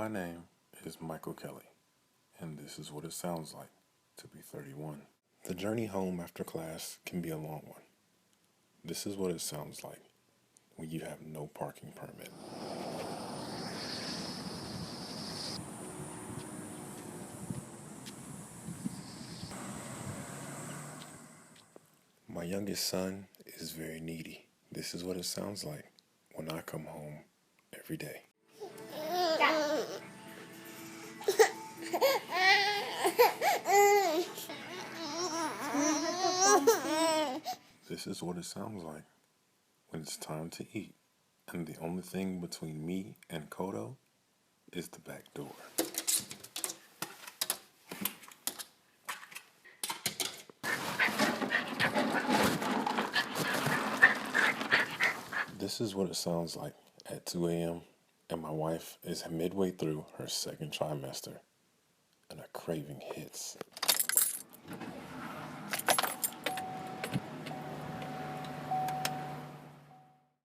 My name is Michael Kelly, and this is what it sounds like to be 31. The journey home after class can be a long one. This is what it sounds like when you have no parking permit. My youngest son is very needy. This is what it sounds like when I come home every day. This is what it sounds like when it's time to eat, and the only thing between me and Kodo is the back door. This is what it sounds like at 2 a.m. and my wife is midway through her second trimester and a craving hits.